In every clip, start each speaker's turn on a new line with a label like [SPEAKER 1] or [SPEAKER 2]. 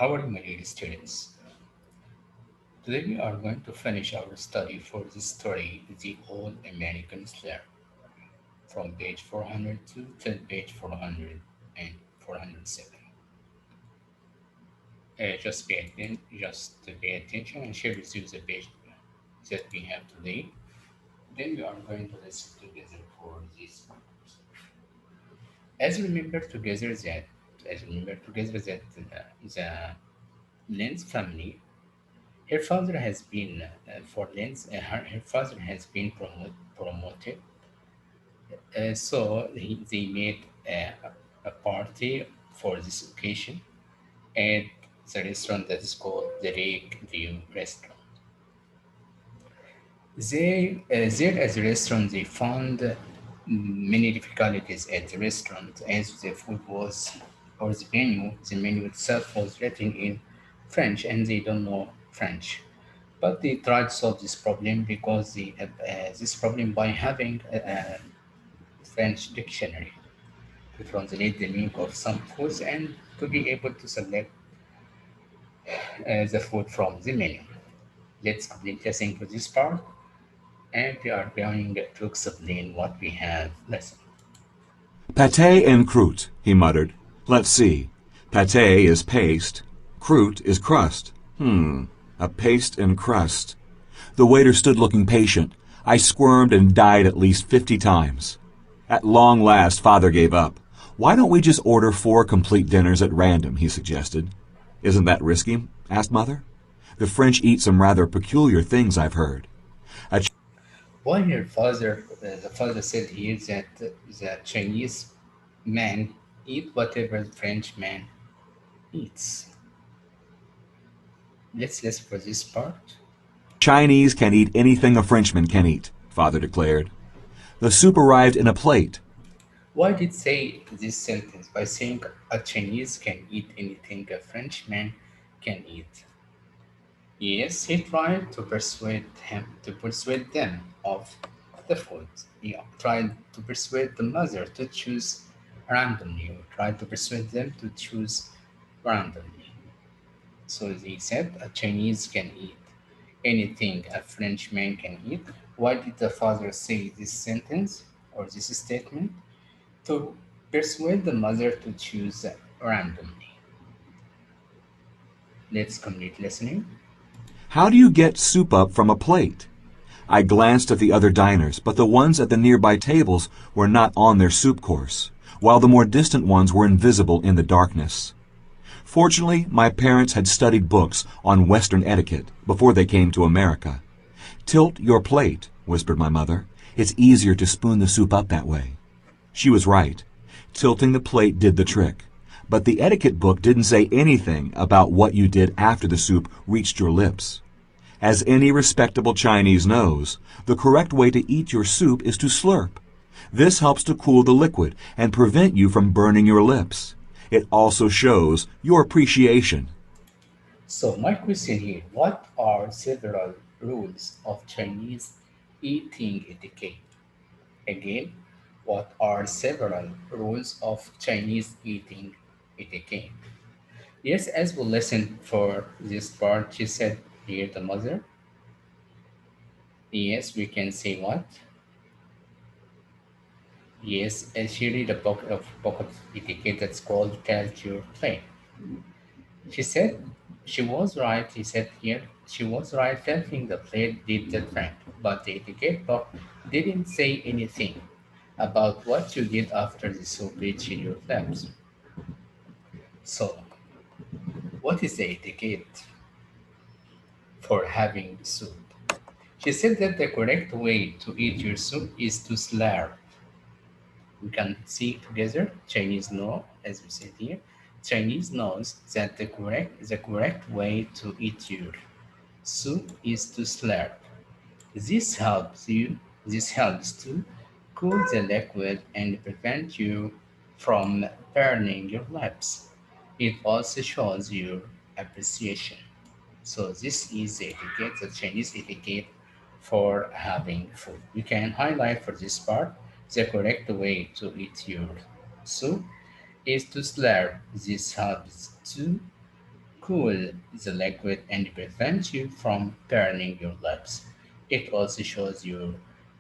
[SPEAKER 1] Our my dear students, today we are going to finish our study for this story, The All American Slurp, from page 402 to page 400 and 407. Just to pay attention and share with you the page that we have today. Then we are going to listen together for this. As remember together that, as remember together that the Lens family. Her father has been for Lens. Her father has been promoted. They made a party for this occasion at the restaurant that is called the Lake View Restaurant. There at the restaurant, they found many difficulties at the restaurant as the food was, or the menu itself was written in French and they don't know French. But they tried to solve this problem because this problem by having a French dictionary to translate the meaning of some foods and to be able to select the food from the menu. Let's complete listening to this part and we are going to explain what we have listened.
[SPEAKER 2] Pâté and croûte, he muttered. Let's see. Pâté is paste. Croûte is crust. A paste and crust. The waiter stood looking patient. I squirmed and died at least 50 times. At long last, Father gave up. Why don't we just order 4 complete dinners at random, he suggested. Isn't that risky? Asked Mother. The French eat some rather peculiar things, I've heard. A
[SPEAKER 1] While the father said here that the Chinese man eat whatever the French man eats. Let's listen for this part.
[SPEAKER 2] Chinese can eat anything a Frenchman can eat, Father declared. The soup arrived in a plate.
[SPEAKER 1] Why did say this sentence by saying a Chinese can eat anything a Frenchman can eat? Yes, he tried to persuade them of the food. He tried to persuade the mother to choose randomly, or tried to persuade them to choose randomly. So they said a Chinese can eat anything a Frenchman can eat. Why did the father say this sentence or this statement? To persuade the mother to choose randomly. Let's complete listening.
[SPEAKER 2] How do you get soup up from a plate? I glanced at the other diners, but the ones at the nearby tables were not on their soup course, while the more distant ones were invisible in the darkness. Fortunately, my parents had studied books on Western etiquette before they came to America. Tilt your plate, whispered my mother. It's easier to spoon the soup up that way. She was right. Tilting the plate did the trick. But the etiquette book didn't say anything about what you did after the soup reached your lips. As any respectable Chinese knows, the correct way to eat your soup is to slurp. This helps to cool the liquid and prevent you from burning your lips. It also shows your appreciation.
[SPEAKER 1] So my question here, what are several rules of Chinese eating etiquette? Again, what are several rules of Chinese eating etiquette? Yes, as we listen for this part, she said here the mother. Yes, we can say what? Yes, and she read a book of etiquette that's called Culture Play. She said she was right. He said here she was right. Helping the plate did the trick, but the etiquette book didn't say anything about what you did after the soup reached your lips. So, what is the etiquette for having soup? She said that the correct way to eat your soup is to slurp. We can see together. Chinese know, as we said here. Chinese knows that the correct way to eat your soup is to slurp. This helps you. This helps to cool the liquid and prevent you from burning your lips. It also shows your appreciation. So this is the etiquette, the Chinese etiquette for having food. You can highlight for this part the correct way to eat your soup is to slurp. This helps to cool the liquid and prevent you from burning your lips. It also shows your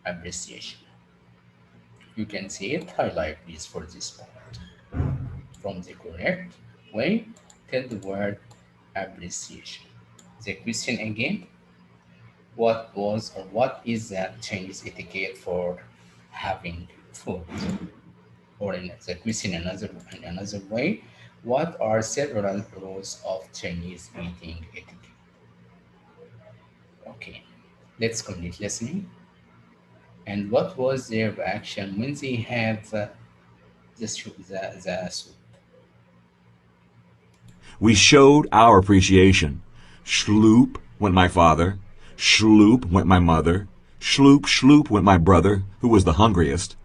[SPEAKER 1] appreciation. You can see it, highlight please for this point. From the correct way, tell the word appreciation. The question again, what was or what is that Chinese etiquette for having food? Or in the question in another way, what are several rules of Chinese eating etiquette? Okay, let's complete listening. And what was their reaction when they had the soup?
[SPEAKER 2] We showed our appreciation. Schloop went my father. Schloop went my mother. Schloop, schloop went my brother, who was the hungriest.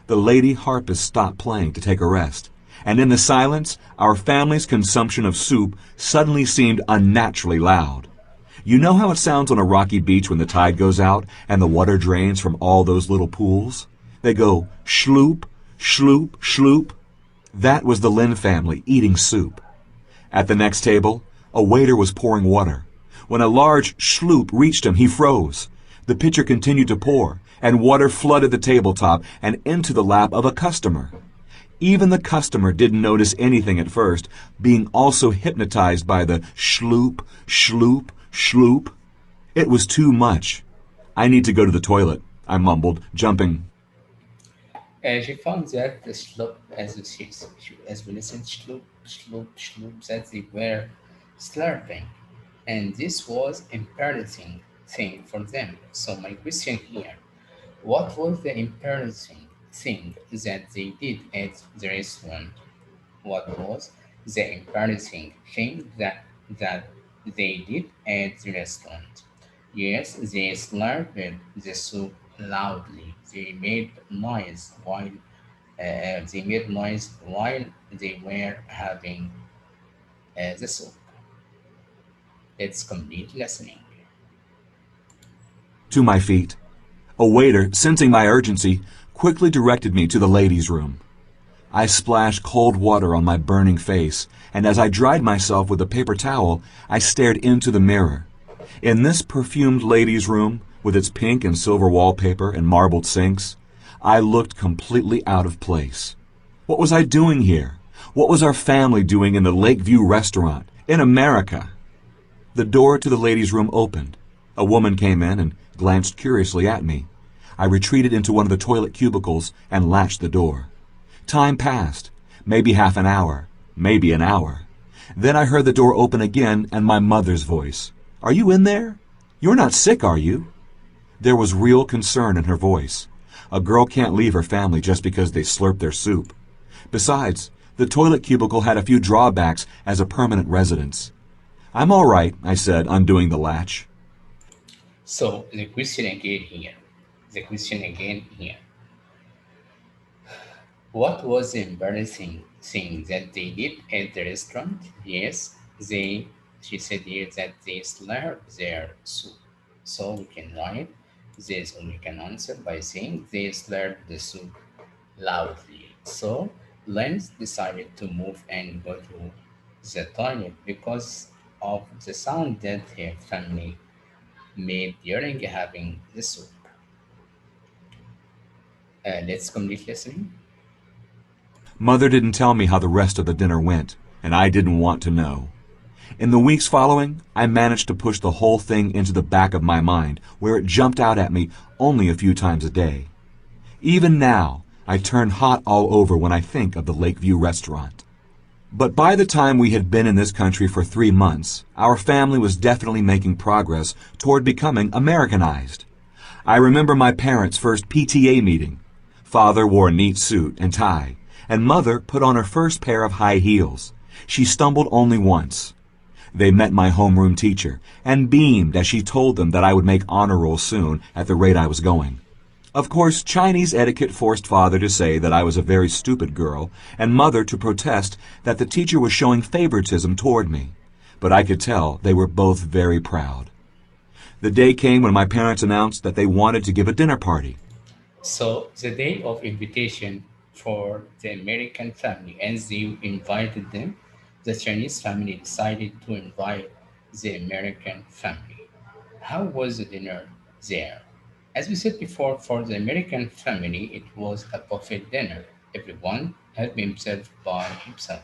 [SPEAKER 2] The lady harpist stopped playing to take a rest, and in the silence, our family's consumption of soup suddenly seemed unnaturally loud. You know how it sounds on a rocky beach when the tide goes out and the water drains from all those little pools? They go schloop, schloop, schloop. That was the Lin family eating soup. At the next table, a waiter was pouring water. When a large schloop reached him, he froze. The pitcher continued to pour, and water flooded the tabletop and into the lap of a customer. Even the customer didn't notice anything at first, being also hypnotized by the schloop, schloop, schloop. It was too much. I need to go to the toilet, I mumbled, jumping.
[SPEAKER 1] She found that the slope, as we listened, sloop, that they were slurping, and this was embarrassing thing for them. So my question here, what was the embarrassing thing that they did at the restaurant? What was the embarrassing thing that they did at the restaurant? Yes, they slurped the soup loudly. They made noise while they were having the soup. It's complete listening.
[SPEAKER 2] To my feet. A waiter, sensing my urgency, quickly directed me to the ladies' room. I splashed cold water on my burning face, and as I dried myself with a paper towel, I stared into the mirror. In this perfumed ladies' room, with its pink and silver wallpaper and marbled sinks, I looked completely out of place. What was I doing here? What was our family doing in the Lakeview restaurant, in America? The door to the ladies' room opened. A woman came in and glanced curiously at me. I retreated into one of the toilet cubicles and latched the door. Time passed, maybe half an hour, maybe an hour. Then I heard the door open again and my mother's voice. "Are you in there? You're not sick, are you?" There was real concern in her voice. A girl can't leave her family just because they slurp their soup. Besides, the toilet cubicle had a few drawbacks as a permanent residence. "I'm all right," I said, undoing the latch.
[SPEAKER 1] So the question again here. The question again here. What was the embarrassing thing that they did at the restaurant? Yes, she said here that they slurped their soup. So we can write this, or we can answer by saying they slurped the soup loudly. So Lens decided to move and go to the toilet because of the sound that her family made during having the soup. Let's complete listening.
[SPEAKER 2] Mother didn't tell me how the rest of the dinner went, and I didn't want to know. In the weeks following, I managed to push the whole thing into the back of my mind, where it jumped out at me only a few times a day. Even now, I turn hot all over when I think of the Lakeview restaurant. But by the time we had been in this country for 3 months, our family was definitely making progress toward becoming Americanized. I remember my parents' first PTA meeting. Father wore a neat suit and tie, and Mother put on her first pair of high heels. She stumbled only once. They met my homeroom teacher and beamed as she told them that I would make honor roll soon at the rate I was going. Of course, Chinese etiquette forced Father to say that I was a very stupid girl, and Mother to protest that the teacher was showing favoritism toward me. But I could tell they were both very proud. The day came when my parents announced that they wanted to give a dinner party.
[SPEAKER 1] So the day of invitation for the American family, and they invited them, The Chinese family decided to invite the American family. How was the dinner there? As we said before, for the American family, it was a buffet dinner. Everyone helped himself by himself.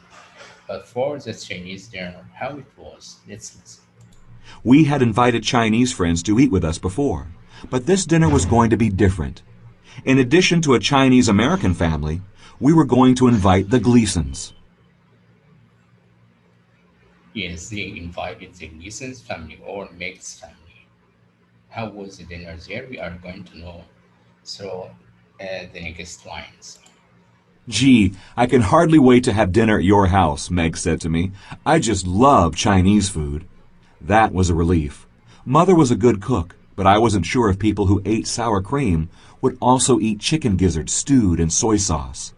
[SPEAKER 1] But for the Chinese dinner, how it was, let's listen.
[SPEAKER 2] We had invited Chinese friends to eat with us before, but this dinner was going to be different. In addition to a Chinese American family, we were going to invite the Gleasons.
[SPEAKER 1] Yes, they invited the Gleason's family or Meg's family. How was the dinner there? We are going to know through the next lines.
[SPEAKER 2] Gee, I can hardly wait to have dinner at your house, Meg said to me. I just love Chinese food. That was a relief. Mother was a good cook, but I wasn't sure if people who ate sour cream would also eat chicken gizzards stewed in soy sauce.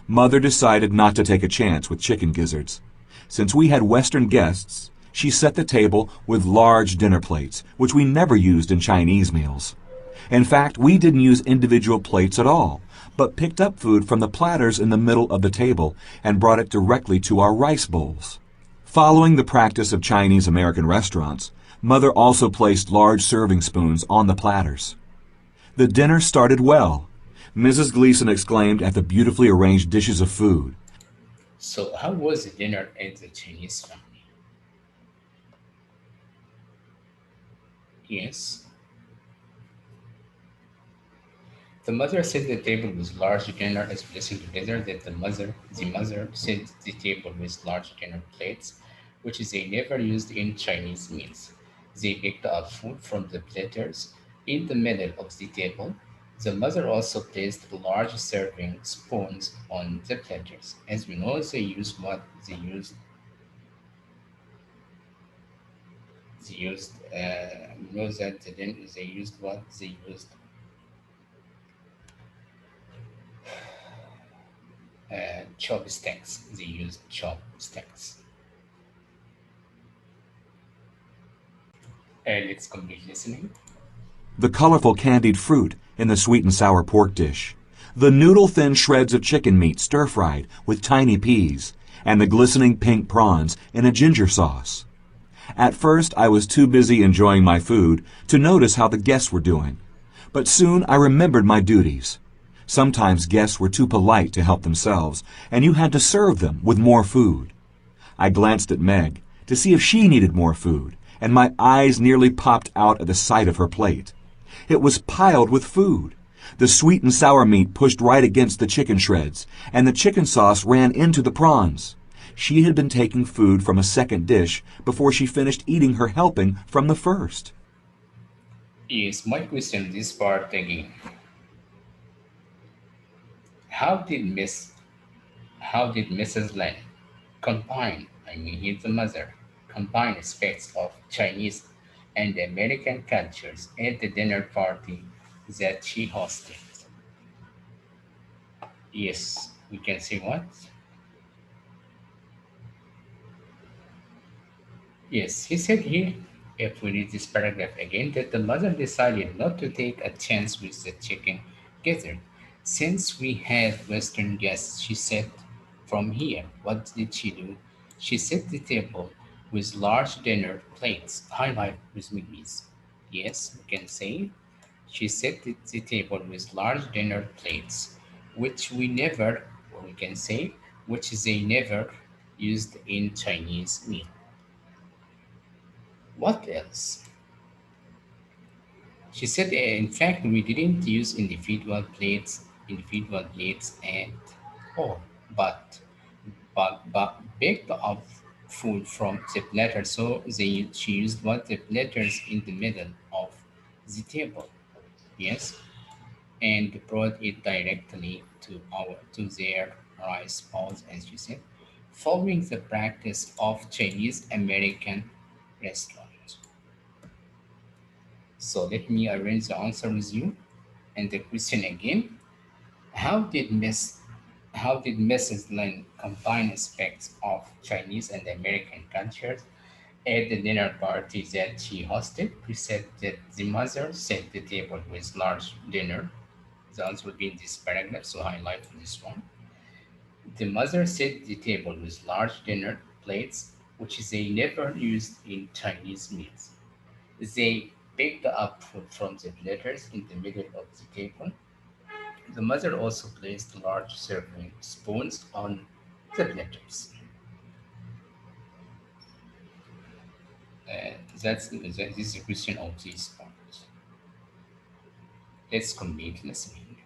[SPEAKER 2] Mother decided not to take a chance with chicken gizzards. Since we had Western guests, she set the table with large dinner plates, which we never used in Chinese meals. In fact, we didn't use individual plates at all, but picked up food from the platters in the middle of the table and brought it directly to our rice bowls. Following the practice of Chinese American restaurants, Mother also placed large serving spoons on the platters. The dinner started well. Mrs. Gleason exclaimed at the beautifully arranged dishes of food.
[SPEAKER 1] So, how was the dinner at the Chinese family? Yes. The mother set the table with large dinner as we listen together that the mother set the table with large dinner plates, which they never used in Chinese meals. They picked up food from the platters in the middle of the table. The mother also placed large serving spoons on the platters. As we know, they used what we know that they used what they used chopsticks. They used chopsticks. Let's complete listening.
[SPEAKER 2] The colorful candied fruit in the sweet and sour pork dish, the noodle-thin shreds of chicken meat stir-fried with tiny peas, and the glistening pink prawns in a ginger sauce. At first, I was too busy enjoying my food to notice how the guests were doing, but soon I remembered my duties. Sometimes guests were too polite to help themselves, and you had to serve them with more food. I glanced at Meg to see if she needed more food, and my eyes nearly popped out at the sight of her plate. It was piled with food. The sweet and sour meat pushed right against the chicken shreds, and the chicken sauce ran into the prawns. She had been taking food from a second dish before she finished eating her helping from the first.
[SPEAKER 1] Yes, my question this part again. How did Miss how did Mrs. Lin he's the mother, combine aspects of Chinese and American cultures at the dinner party that she hosted? Yes, we can say what? Yes, he said here, if we read this paragraph again, that the mother decided not to take a chance with the chicken gizzard. Since we had Western guests, she said, from here, what did she do? She set the table with large dinner plates. Highlight with me, please. Yes, we can say she set the table with large dinner plates, which we never, or we can say, which they never used in Chinese meal. What else? She said, in fact, we didn't use individual plates and all, but picked up food from the platter. So she used what the platters in the middle of the table. Yes, and brought it directly to their rice bowls, as you said, following the practice of Chinese American restaurants. So let me arrange the answer with you. And the question again, how did Miss how did Mrs. Lin combine aspects of Chinese and American cultures at the dinner party that she hosted? We said that the mother set the table with large dinner. The answer will be in this paragraph, so highlight this one. The mother set the table with large dinner plates, which they never used in Chinese meals. They picked up food from the platters in the middle of the table. The mother also placed large serving spoons on the platters. This is a question of this part. Let's complete listening.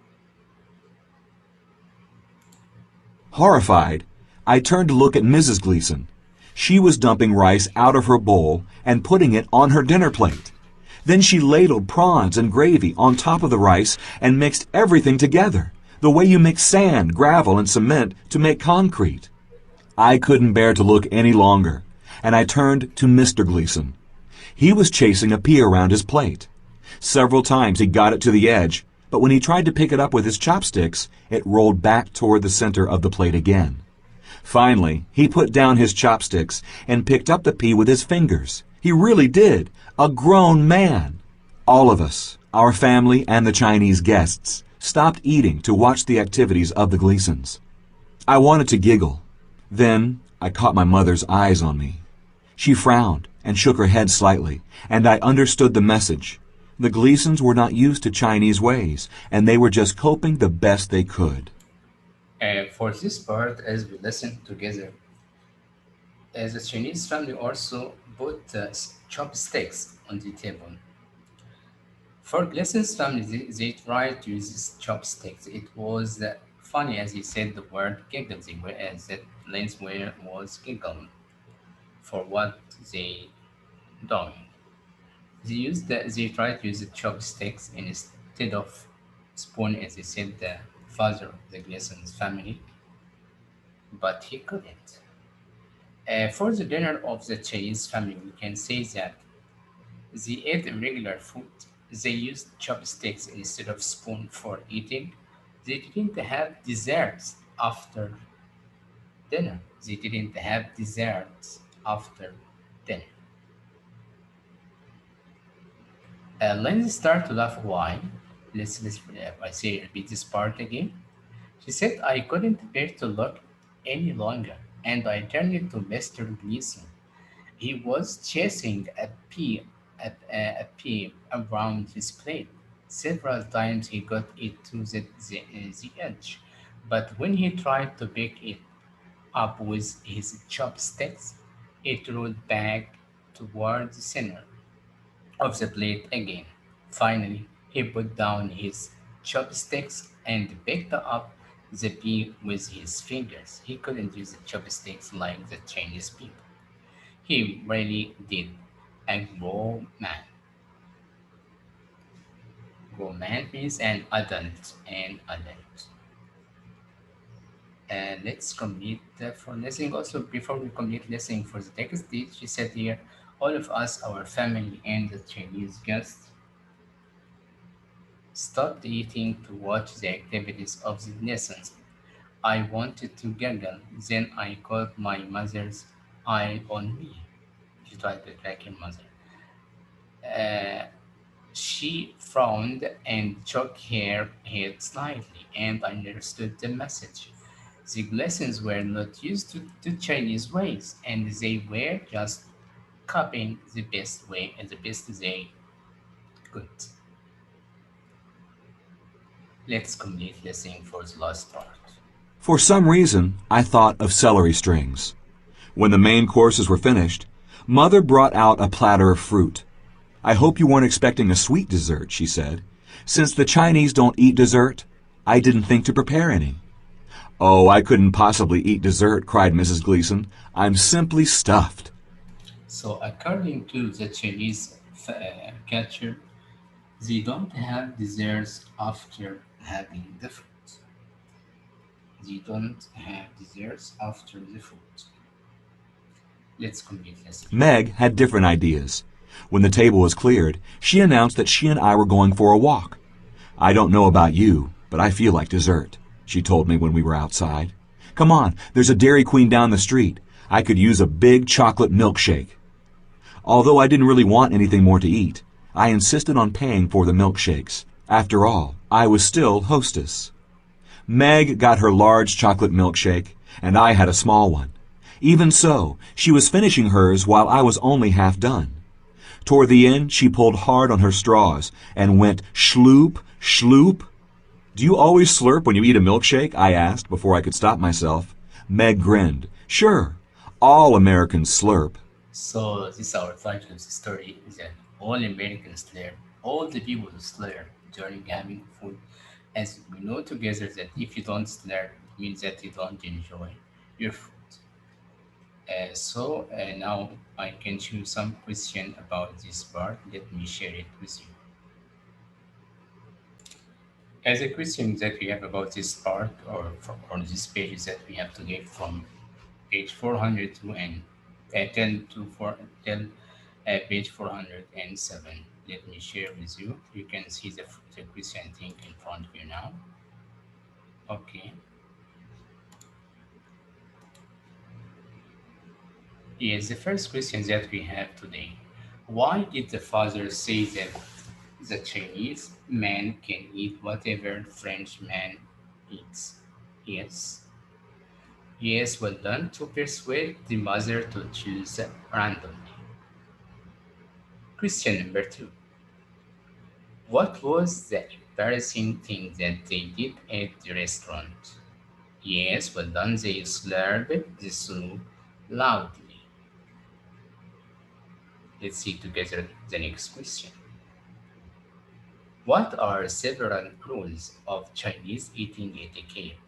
[SPEAKER 2] Horrified, I turned to look at Mrs. Gleason. She was dumping rice out of her bowl and putting it on her dinner plate. Then she ladled prawns and gravy on top of the rice and mixed everything together, the way you mix sand, gravel, and cement to make concrete. I couldn't bear to look any longer, and I turned to Mr. Gleason. He was chasing a pea around his plate. Several times he got it to the edge, but when he tried to pick it up with his chopsticks, it rolled back toward the center of the plate again. Finally, he put down his chopsticks and picked up the pea with his fingers. He really did. A grown man. All of us, our family and the Chinese guests, stopped eating to watch the activities of the Gleasons. I wanted to giggle. Then I caught my mother's eyes on me. She frowned and shook her head slightly, and I understood the message. The Gleasons were not used to Chinese ways, and they were just coping the best they could.
[SPEAKER 1] For this part, as we listen together, as the Chinese family also put chopsticks on the table. For Gleason's family, they tried to use these chopsticks. It was funny as he said the word giggle, as that Lens was giggling for what they doing. They tried to use the chopsticks instead of spoon, as he said the father of the Gleason's family, but he couldn't. For the dinner of the Chinese family, we can say that they ate regular food. They used chopsticks instead of spoon for eating. They didn't have desserts after dinner. They didn't have desserts after dinner. Lindsay started to laugh. Why? I say repeat this part again. She said I couldn't bear to look any longer, and I turned to Mr. Gleason. He was chasing a pea around his plate. Several times he got it to the edge, but when he tried to pick it up with his chopsticks, it rolled back toward the center of the plate again. Finally, he put down his chopsticks and picked up the pea with his fingers. He couldn't use the chopsticks like the Chinese people. He really did. A grown man means an adult. And let's complete for listening. Also, before we complete listening for the text, she said here, all of us, our family and the Chinese guests, stopped eating to watch the activities of the lessons. I wanted to giggle, then I caught my mother's eye on me. She tried to attack her mother. Uh, she frowned and shook her head slightly, and I understood the message. The lessons were not used to Chinese ways, and they were just copying the best way and the best they could. Let's complete listening for the last part.
[SPEAKER 2] For some reason, I thought of celery strings. When the main courses were finished, Mother brought out a platter of fruit. I hope you weren't expecting a sweet dessert, she said. Since the Chinese don't eat dessert, I didn't think to prepare any. Oh, I couldn't possibly eat dessert, cried Mrs. Gleason. I'm simply stuffed.
[SPEAKER 1] So, according to the Chinese culture, they don't have desserts after having the food. They don't have desserts after the food. Let's complete listening.
[SPEAKER 2] Meg had different ideas. When the table was cleared, she announced that she and I were going for a walk. I don't know about you, but I feel like dessert, she told me when we were outside. Come on, there's a Dairy Queen down the street. I could use a big chocolate milkshake. Although I didn't really want anything more to eat, I insisted on paying for the milkshakes. After all, I was still hostess. Meg got her large chocolate milkshake, and I had a small one. Even so, she was finishing hers while I was only half done. Toward the end, she pulled hard on her straws and went shloop, shloop. Do you always slurp when you eat a milkshake? I asked before I could stop myself. Meg grinned. Sure. All American Slurp.
[SPEAKER 1] So this our title of the story is that all Americans slur, all the people slur during having food, as we know together that if you don't slur, it means that you don't enjoy your food. Now I can choose some question about this part. Let me share it with you. As a question that we have about this part or this pages that we have today from page 400 to and 10 to 4 till page 407. Let me share with you. You can see the question thing in front of you now. Okay. Yes, the first question that we have today. Why did the father say that the Chinese man can eat whatever French man eats? Yes. Yes, well done to persuade the mother to choose randomly. Question number two. What was the embarrassing thing that they did at the restaurant? Yes, well done. They slurped the soup loudly. Let's see together the next question. What are several rules of Chinese eating etiquette?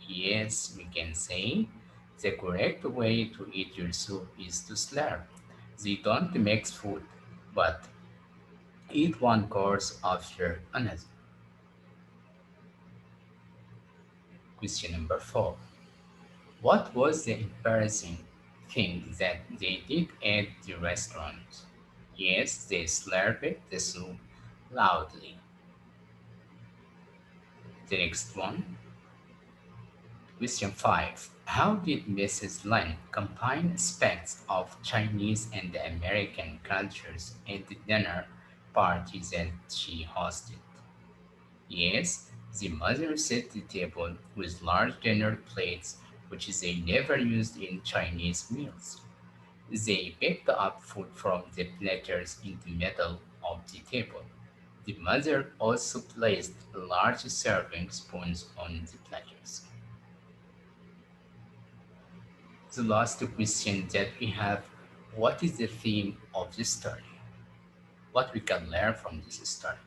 [SPEAKER 1] Yes, we can say the correct way to eat your soup is to slurp. They don't mix food, but eat one course after another. Question number four. What was the embarrassing thing that they did at the restaurant? Yes, they slurped the soup loudly. The next one. Question 5. How did Mrs. Lin combine aspects of Chinese and American cultures at the dinner party that she hosted? Yes, the mother set the table with large dinner plates, which they never used in Chinese meals. They picked up food from the platters in the middle of the table. The mother also placed large serving spoons on the platters. The last question that we have, what is the theme of this story? What we can learn from this story?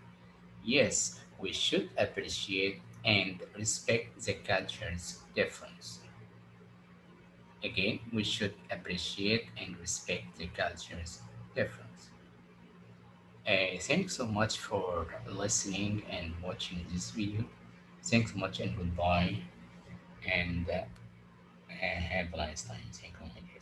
[SPEAKER 1] Yes, we should appreciate and respect the culture's difference. Again, we should appreciate and respect the culture's difference. Thanks so much for listening and watching this video. Thanks so much and goodbye and have a nice time. Thank you, my dear.